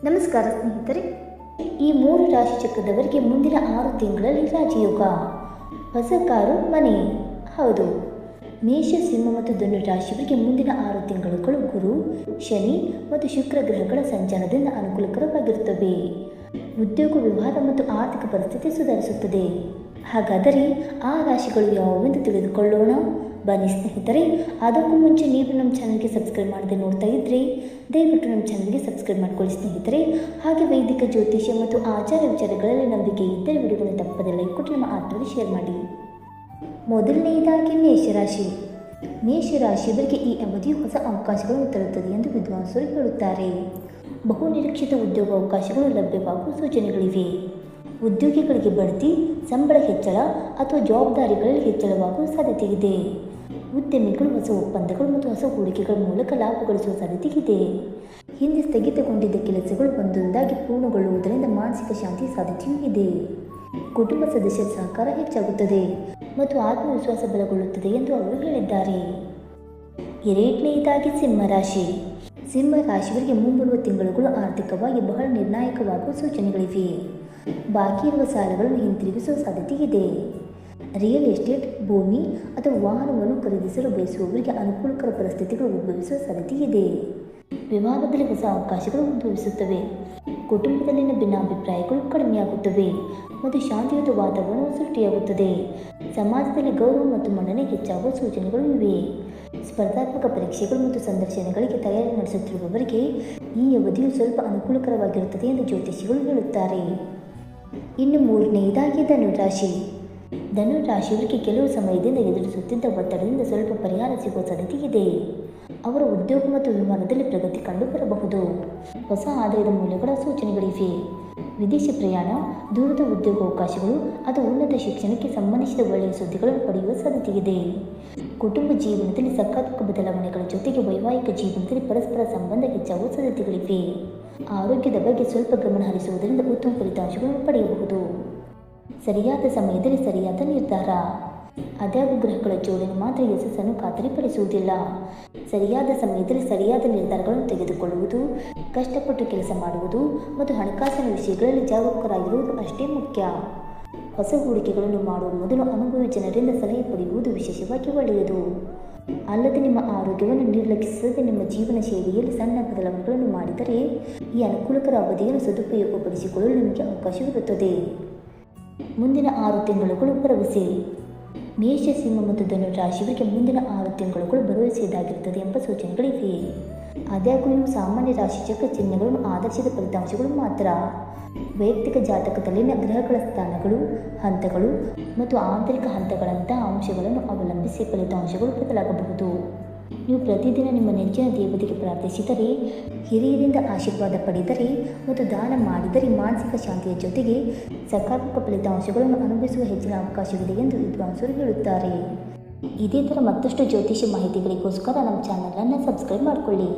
ನಮಸ್ಕಾರ ಸ್ನೇಹಿತರೆ, ಈ 3 ರಾಶಿ ಚಕ್ರದವರಿಗೆ ಮುಂದಿನ 6 ತಿಂಗಳಲ್ಲಿ ರಾಜಯೋಗ. ಹೊಸ ಕಾರು, ಮನೆ. ಹೌದು, ಮೇಷ, ಸಿಂಹ ಮತ್ತು ಧನು ರಾಶಿಯವರಿಗೆ ಮುಂದಿನ 6 ತಿಂಗಳುಗಳು ಗುರು, ಶನಿ ಮತ್ತು ಶುಕ್ರ ಗ್ರಹಗಳ ಸಂಚಾರದಿಂದ ಅನುಕೂಲಕರವಾಗಿರುತ್ತವೆ. ಉದ್ಯೋಗ, ವ್ಯವಹಾರ ಮತ್ತು ಆರ್ಥಿಕ ಪರಿಸ್ಥಿತಿ ಸುಧಾರಿಸುತ್ತದೆ. ಹಾಗಾದರೆ ಆ ರಾಶಿಗಳು ಯಾವುವೆಂದು ತಿಳಿದುಕೊಳ್ಳೋಣ. ಬನ್ನಿ ಸ್ನೇಹಿತರೆ, ಅದಕ್ಕೂ ಮುಂಚೆ ನೀವು ನಮ್ಮ ಚಾನಲ್ಗೆ ಸಬ್ಸ್ಕ್ರೈಬ್ ಮಾಡದೆ ನೋಡ್ತಾ ಇದ್ದರೆ ದಯವಿಟ್ಟು ನಮ್ಮ ಚಾನಲ್ಗೆ ಸಬ್ಸ್ಕ್ರೈಬ್ ಮಾಡ್ಕೊಳ್ಳಿ ಸ್ನೇಹಿತರೆ. ಹಾಗೆ ವೈದಿಕ ಜ್ಯೋತಿಷ್ಯ ಮತ್ತು ಆಚಾರ ವಿಚಾರಗಳಲ್ಲಿ ನಂಬಿಕೆ ಇದ್ದರೆ ವಿಡಿಯೋಗಳನ್ನು ತಪ್ಪದೆ ಲೈಕ್ ಕೊಟ್ಟು ನಮ್ಮ ಆತ್ಮರಿಗೆ ಶೇರ್ ಮಾಡಿ. ಮೊದಲನೆಯದಾಗಿ ಮೇಷರಾಶಿ. ಮೇಷರಾಶಿಯವರಿಗೆ ಈ ಅವಧಿಯು ಹೊಸ ಅವಕಾಶಗಳನ್ನು ತರುತ್ತದೆ ಎಂದು ವಿದ್ವಾಂಸರು ಹೇಳುತ್ತಾರೆ. ಬಹು ನಿರೀಕ್ಷಿತ ಉದ್ಯೋಗ ಅವಕಾಶಗಳು ಲಭ್ಯವಾಗುವ ಸೂಚನೆಗಳಿವೆ. ಉದ್ಯೋಗಿಗಳಿಗೆ ಬಡ್ತಿ, ಸಂಬಳ ಹೆಚ್ಚಳ ಅಥವಾ ಜವಾಬ್ದಾರಿಗಳಲ್ಲಿ ಹೆಚ್ಚಳವಾಗುವ ಸಾಧ್ಯತೆ ಇದೆ. ಉದ್ಯಮಿಗಳು ಹೊಸ ಒಪ್ಪಂದಗಳು ಮತ್ತು ಹೊಸ ಹೂಡಿಕೆಗಳ ಮೂಲಕ ಲಾಭ ಗಳಿಸುವ ಸಾಧ್ಯತೆ ಇದೆ. ಹಿಂದೆ ಸ್ಥಗಿತಗೊಂಡಿದ್ದ ಕೆಲಸಗಳು ಒಂದೊಂದಾಗಿ ಪೂರ್ಣಗೊಳ್ಳುವುದರಿಂದ ಮಾನಸಿಕ ಶಾಂತಿಯ ಸಾಧ್ಯತೆಯೂ ಇದೆ. ಕುಟುಂಬ ಸದಸ್ಯರ ಸಹಕಾರ ಹೆಚ್ಚಾಗುತ್ತದೆ ಮತ್ತು ಆತ್ಮವಿಶ್ವಾಸ ಬಲಗೊಳ್ಳುತ್ತದೆ ಎಂದು ಅವರು ಹೇಳಿದ್ದಾರೆ. ಎರಡನೆಯದಾಗಿ ಸಿಂಹರಾಶಿ. ಸಿಂಹರಾಶಿಯವರಿಗೆ ಮುಂಬರುವ ತಿಂಗಳುಗಳು ಆರ್ಥಿಕವಾಗಿ ಬಹಳ ನಿರ್ಣಾಯಕವಾಗುವ ಸೂಚನೆಗಳಿವೆ. ಬಾಕಿ ಇರುವ ಸಾಲಗಳನ್ನು ಹಿಂತಿರುಗಿಸುವ ಸಾಧ್ಯತೆ ಇದೆ. ರಿಯಲ್ ಎಸ್ಟೇಟ್, ಭೂಮಿ ಅಥವಾ ವಾಹನವನ್ನು ಖರೀದಿಸಲು ಬಯಸುವವರಿಗೆ ಅನುಕೂಲಕರ ಪರಿಸ್ಥಿತಿಗಳು ಉದ್ಭವಿಸುವ ಸಾಧ್ಯತೆ ಇದೆ. ವಿವಾಹದಲ್ಲಿ ಹೊಸ ಅವಕಾಶಗಳು ಉದ್ಭವಿಸುತ್ತವೆ. ಕುಟುಂಬದಲ್ಲಿನ ಭಿನ್ನಾಭಿಪ್ರಾಯಗಳು ಕಡಿಮೆಯಾಗುತ್ತವೆ ಮತ್ತು ಶಾಂತಿಯುತ ವಾತಾವರಣವು ಸೃಷ್ಟಿಯಾಗುತ್ತದೆ. ಸಮಾಜದಲ್ಲಿ ಗೌರವ ಮತ್ತು ಮನ್ನಣೆ ಹೆಚ್ಚಾಗುವ ಸೂಚನೆಗಳು ಇವೆ. ಸ್ಪರ್ಧಾತ್ಮಕ ಪರೀಕ್ಷೆಗಳು ಮತ್ತು ಸಂದರ್ಶನಗಳಿಗೆ ತಯಾರಿ ನಡೆಸುತ್ತಿರುವವರಿಗೆ ಈ ಅವಧಿಯು ಸ್ವಲ್ಪ ಅನುಕೂಲಕರವಾಗಿರುತ್ತದೆ ಎಂದು ಜ್ಯೋತಿಷಿಗಳು ಹೇಳುತ್ತಾರೆ. ಇನ್ನು ಮೂರನೆಯದಾಗಿ ಧನುರಾಶಿ. ಧನುರಾಶಿಯವರಿಗೆ ಕೆಲವು ಸಮಯದಿಂದ ಎದುರಿಸುತ್ತಿದ್ದ ಒತ್ತಡದಿಂದ ಸ್ವಲ್ಪ ಪರಿಹಾರ ಸಿಗುವ ಸಾಧ್ಯತೆ ಇದೆ. ಅವರ ಉದ್ಯೋಗ ಮತ್ತು ವ್ಯವಹಾರದಲ್ಲಿ ಪ್ರಗತಿ ಕಂಡು ಬರಬಹುದು. ಹೊಸ ಆದಾಯದ ಮೂಲಗಳ ಸೂಚನೆಗಳಿವೆ. ವಿದೇಶಿ ಪ್ರಯಾಣ, ದೂರದ ಉದ್ಯೋಗಾವಕಾಶಗಳು ಅಥವಾ ಉನ್ನತ ಶಿಕ್ಷಣಕ್ಕೆ ಸಂಬಂಧಿಸಿದ ಒಳ್ಳೆಯ ಸುದ್ದಿಗಳನ್ನು ಪಡೆಯುವ ಸಾಧ್ಯತೆ ಇದೆ. ಕುಟುಂಬ ಜೀವನದಲ್ಲಿ ಸಕಾರಾತ್ಮಕ ಬದಲಾವಣೆಗಳ ಜೊತೆಗೆ ವೈವಾಹಿಕ ಜೀವನದಲ್ಲಿ ಪರಸ್ಪರ ಸಂಬಂಧ ಹೆಚ್ಚಾಗುವ ಸಾಧ್ಯತೆಗಳಿವೆ. ಆರೋಗ್ಯದ ಬಗ್ಗೆ ಸ್ವಲ್ಪ ಗಮನ ಹರಿಸುವುದರಿಂದ ಉತ್ತಮ ಫಲಿತಾಂಶಗಳನ್ನು ಪಡೆಯಬಹುದು. ಸರಿಯಾದ ಸಮಯದಲ್ಲಿ ಸರಿಯಾದ ನಿರ್ಧಾರ. ಆದಾಗ್ಯೂ ಗ್ರಹಗಳ ಜೋಡಣೆ ಮಾತ್ರ ಯಶಸ್ಸನ್ನು ಖಾತರಿಪಡಿಸುವುದಿಲ್ಲ. ಸರಿಯಾದ ಸಮಯದಲ್ಲಿ ಸರಿಯಾದ ನಿರ್ಧಾರಗಳನ್ನು ತೆಗೆದುಕೊಳ್ಳುವುದು, ಕಷ್ಟಪಟ್ಟು ಕೆಲಸ ಮಾಡುವುದು ಮತ್ತು ಹಣಕಾಸಿನ ವಿಷಯಗಳಲ್ಲಿ ಜಾಗರೂಕರಾಗಿರುವುದು ಅಷ್ಟೇ ಮುಖ್ಯ. ಹೊಸ ಹೂಡಿಕೆಗಳನ್ನು ಮಾಡುವ ಮೊದಲು ಅನುಭವಿ ಜನರಿಂದ ಸಲಹೆ ಪಡೆಯುವುದು ವಿಶೇಷವಾಗಿ ಒಳ್ಳೆಯದು. ಅಲ್ಲದೆ ನಿಮ್ಮ ಆರೋಗ್ಯವನ್ನು ನಿರ್ಲಕ್ಷಿಸದೆ ನಿಮ್ಮ ಜೀವನ ಶೈಲಿಯಲ್ಲಿ ಸಣ್ಣ ಬದಲಾವಣೆಗಳನ್ನು ಮಾಡಿದರೆ ಈ ಅನುಕೂಲಕರ ಅವಧಿಯನ್ನು ಸದುಪಯೋಗಪಡಿಸಿಕೊಳ್ಳಲು ನಿಮಗೆ ಅವಕಾಶವಿರುತ್ತದೆ. ಮುಂದಿನ 6 ತಿಂಗಳುಗಳು ಭರವಸೆ. ಮೇಷ, ಸಿಂಹ ಮತ್ತು ಧನು ರಾಶಿಯವರಿಗೆ ಮುಂದಿನ 6 ತಿಂಗಳುಗಳು ಭರವಸೆಯದಾಗಿರುತ್ತದೆ ಎಂಬ ಸೂಚನೆಗಳಿವೆ. ಆದಾಗ್ಯೂ ಇವು ಸಾಮಾನ್ಯ ರಾಶಿಚಕ್ರ ಚಿಹ್ನೆಗಳನ್ನು ಆಧರಿಸಿದ ಫಲಿತಾಂಶಗಳು ಮಾತ್ರ. ವೈಯಕ್ತಿಕ ಜಾತಕದಲ್ಲಿನ ಗ್ರಹಗಳ ಸ್ಥಾನಗಳು, ಹಂತಗಳು ಮತ್ತು ಆಂತರಿಕ ಹಂತಗಳಂತಹ ಅಂಶಗಳನ್ನು ಅವಲಂಬಿಸಿ ಫಲಿತಾಂಶಗಳು ಬದಲಾಗಬಹುದು. ನೀವು ಪ್ರತಿದಿನ ನಿಮ್ಮ ನೆಚ್ಚಿನ ದೇವತೆಗೆ ಪ್ರಾರ್ಥಿಸಿದರೆ, ಹಿರಿಯರಿಂದ ಆಶೀರ್ವಾದ ಪಡೆದರೆ ಮತ್ತು ದಾನ ಮಾಡಿದರೆ ಮಾನಸಿಕ ಶಾಂತಿಯ ಜೊತೆಗೆ ಸಕಾರಾತ್ಮಕ ಫಲಿತಾಂಶಗಳನ್ನು ಅನುಭವಿಸುವ ಹೆಚ್ಚಿನ ಅವಕಾಶವಿದೆ ಎಂದು ವಿದ್ವಾಂಸರು ಹೇಳುತ್ತಾರೆ. ಇದೇ ಥರ ಮತ್ತಷ್ಟು ಜ್ಯೋತಿಷ್ಯ ಮಾಹಿತಿಗಳಿಗೋಸ್ಕರ ನಮ್ಮ ಚಾನಲನ್ನು ಸಬ್ಸ್ಕ್ರೈಬ್ ಮಾಡಿಕೊಳ್ಳಿ.